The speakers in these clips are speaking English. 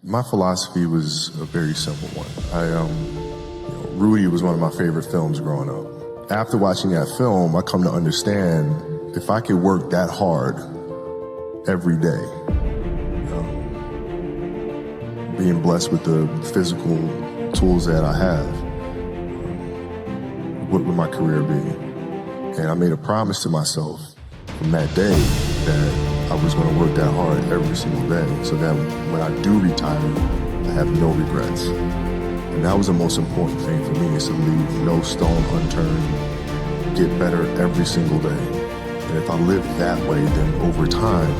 My philosophy was a very simple one. Rudy was one of my favorite films growing up. After watching that film, I come to understand if I could work that hard every day, being blessed with the physical tools that I have, what would my career be? And I made a promise to myself from that day that I was going to work that hard every single day so that when I do retire, I have no regrets. And that was the most important thing for me, is to leave no stone unturned, get better every single day. And if I lived that way, then over time,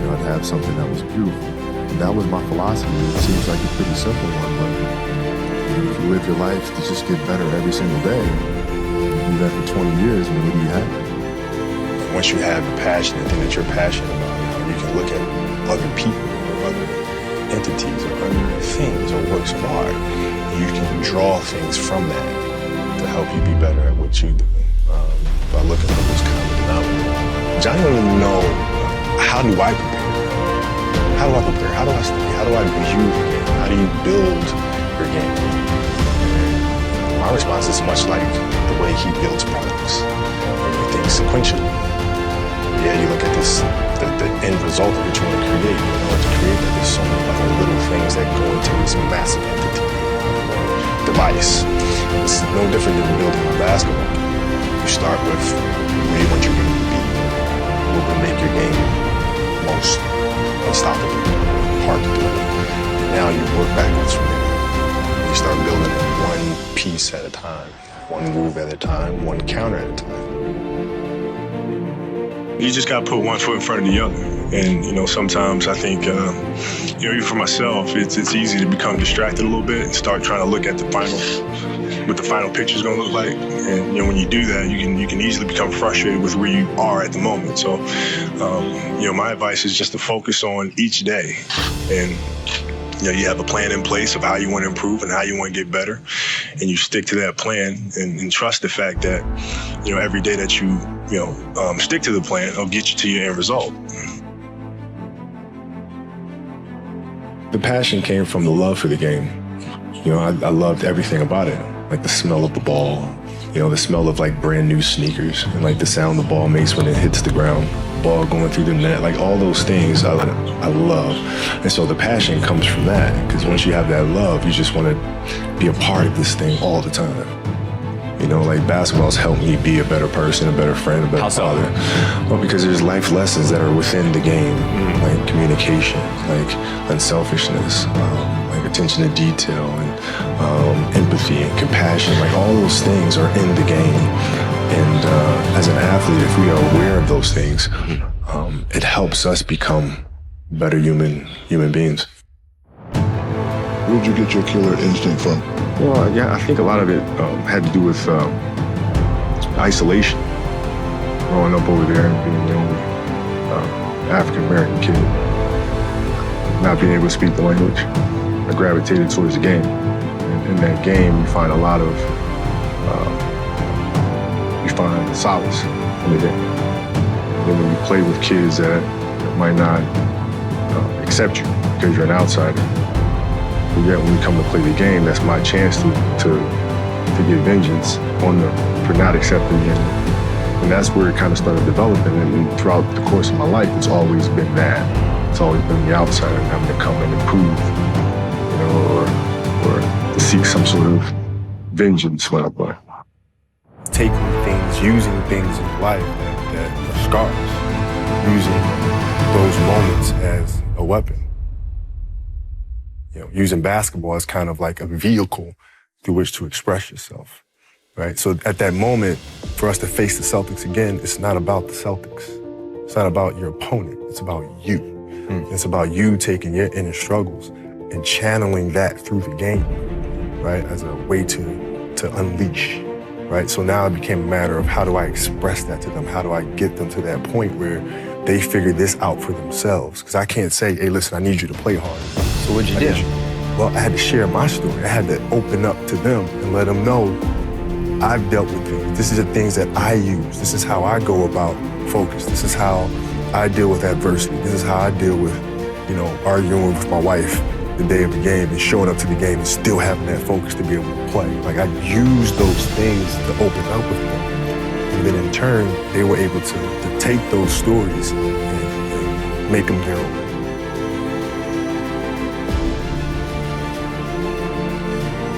I'd have something that was beautiful. And that was my philosophy. It seems like a pretty simple one, but if you live your life to just get better every single day, you do that for 20 years, and what do you have? Once you have a passion, the thing that you're passionate about, you can look at other people or other entities or other things or works of art, and you can draw things from that to help you be better at what you do by looking for those common denominators. Johnny wanted to know, how do I prepare? How do I prepare? How do I study? How do I view the game? How do you build your game? And my response is much like the way he builds products. Everything sequentially. Yeah, you look at this, the end result of what you want to create. In order to create that, there's so many other little things that go into this massive entity, device. It's no different than building a basketball game. You start with where you want your game to be. What would make your game most unstoppable, hard to do. And now you work backwards from there. You start building it one piece at a time, one move at a time, one counter at a time. You just got to put one foot in front of the other. And, sometimes I think, even for myself, it's easy to become distracted a little bit and start trying to look at what the final picture is going to look like. And, when you do that, you can easily become frustrated with where you are at the moment. So, my advice is just to focus on each day. And, you have a plan in place of how you want to improve and how you want to get better. And you stick to that plan and trust the fact that, every day that you stick to the plan, it'll get you to your end result. The passion came from the love for the game. I loved everything about it, like the smell of the ball, the smell of like brand new sneakers, and like the sound the ball makes when it hits the ground, ball going through the net, like all those things I love. And so the passion comes from that, because once you have that love, you just want to be a part of this thing all the time. Like basketball's helped me be a better person, a better friend, a better father. Well, because there's life lessons that are within the game, like communication, like unselfishness, like attention to detail, and empathy and compassion. Like all those things are in the game. And as an athlete, if we are aware of those things, it helps us become better human beings. Where'd you get your killer instinct from? Well, yeah, I think a lot of it had to do with isolation. Growing up over there and being the only African-American kid, not being able to speak the language, I gravitated towards the game. And in that game, you find a lot of, you find solace in the game. And then when you play with kids that might not accept you because you're an outsider, but yet when we come to play the game, that's my chance to get vengeance on them for not accepting me. And that's where it kind of started developing. And throughout the course of my life, it's always been that. It's always been the outsider having to come and improve, or to seek some sort of vengeance when I play. Taking things, using things in your life that are scars, using those moments as a weapon. Using basketball as kind of like a vehicle through which to express yourself, right? So at that moment, for us to face the Celtics again, it's not about the Celtics. It's not about your opponent. It's about you. It's about you taking your inner struggles and channeling that through the game, right? As a way to unleash, right? So now it became a matter of how do I express that to them? How do I get them to that point where they figure this out for themselves? Because I can't say, hey, listen, I need you to play hard. So what'd you do? Well, I had to share my story. I had to open up to them and let them know I've dealt with things. This is the things that I use. This is how I go about focus. This is how I deal with adversity. This is how I deal with, arguing with my wife the day of the game and showing up to the game and still having that focus to be able to play. Like I used those things to open up with them. And then in turn, they were able to take those stories and make them their own.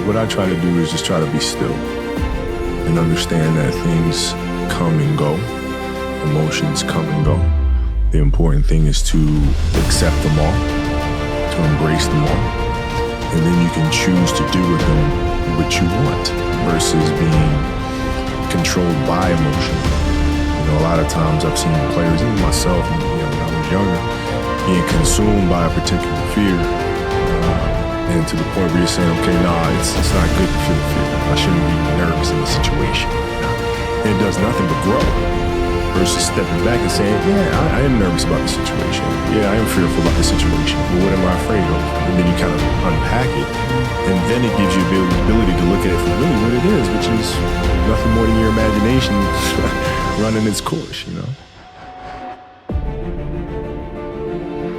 What I try to do is just try to be still and understand that things come and go, emotions come and go. The important thing is to accept them all, to embrace them all, and then you can choose to do with them what you want versus being controlled by emotion. You know, a lot of times I've seen players, even myself, when I was younger, being consumed by a particular fear. And to the point where you're saying, okay, it's not good to feel fear. I shouldn't be nervous in this situation. And it does nothing but grow. Versus stepping back and saying, I am nervous about the situation. Yeah, I am fearful about the situation. But what am I afraid of? And then you kind of unpack it. And then it gives you the ability to look at it for really what it is, which is nothing more than your imagination running its course, you know?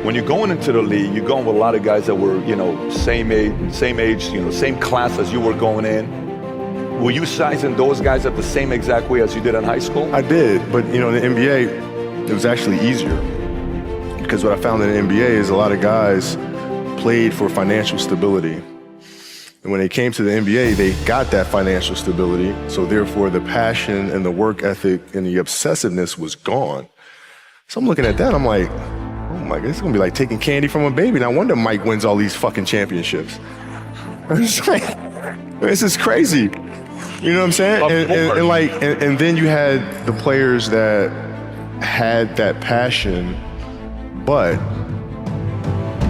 When you're going into the league, you're going with a lot of guys that were, same age, same class as you were going in. Were you sizing those guys up the same exact way as you did in high school? I did, but in the NBA, it was actually easier. Because what I found in the NBA is a lot of guys played for financial stability. And when they came to the NBA, they got that financial stability. So therefore, the passion and the work ethic and the obsessiveness was gone. So I'm looking at that, I'm like, oh my God, it's gonna be like taking candy from a baby. No wonder Mike wins all these fucking championships. It's like, this is crazy. You know what I'm saying? And then you had the players that had that passion, but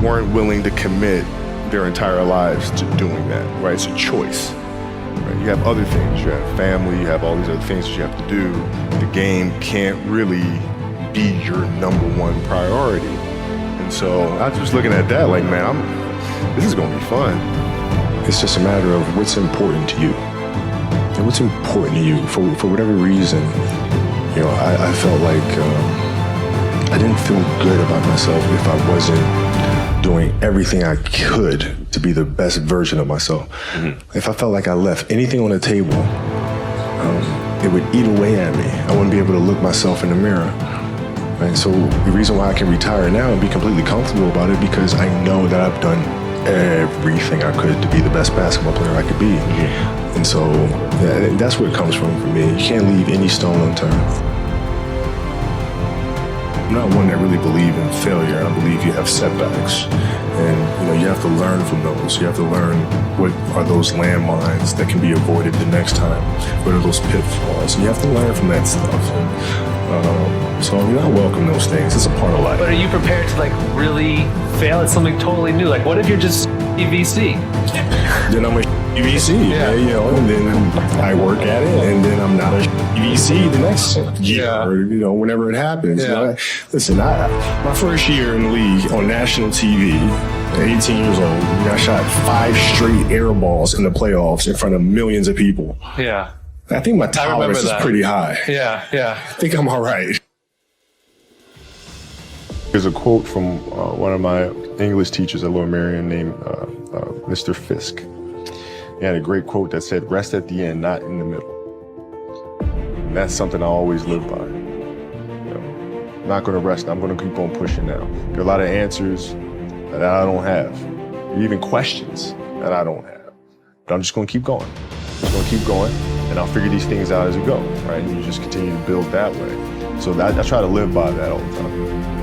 weren't willing to commit their entire lives to doing that, right? It's a choice. Right? You have other things. You have family, you have all these other things that you have to do. The game can't really be your number one priority. And so I was just looking at that like, man, this is gonna be fun. It's just a matter of what's important to you. And what's important to you for whatever reason. I felt like I didn't feel good about myself if I wasn't doing everything I could to be the best version of myself. Mm-hmm. If I felt like I left anything on the table, it would eat away at me. I wouldn't be able to look myself in the mirror. Right? So the reason why I can retire now and be completely comfortable about it, because I know that I've done everything I could to be the best basketball player I could be. Mm-hmm. And so that's where it comes from for me. You can't leave any stone unturned. I'm not one that really believe in failure. I believe you have setbacks. And you have to learn from those. You have to learn what are those landmines that can be avoided the next time. What are those pitfalls? And you have to learn from that stuff. And, so I welcome those things. It's a part of life. But are you prepared to really fail at something totally new? Like, what if you're just VC? Then I'm a VC, and then I work at it, and then I'm not a VC the next year, or whenever it happens. Yeah. Listen, my first year in the league on national TV, at 18 years old, I shot 5 straight air balls in the playoffs in front of millions of people. Yeah. I think my tolerance is pretty high. Yeah. I think I'm all right. There's a quote from one of my English teachers at Lower Merion named Mr. Fisk. He had a great quote that said, "Rest at the end, not in the middle." And that's something I always live by. I'm not going to rest. I'm going to keep on pushing now. There are a lot of answers that I don't have, even questions that I don't have. But I'm just going to keep going. Just going to keep going, and I'll figure these things out as we go, right? And you just continue to build that way. So I try to live by that all the time.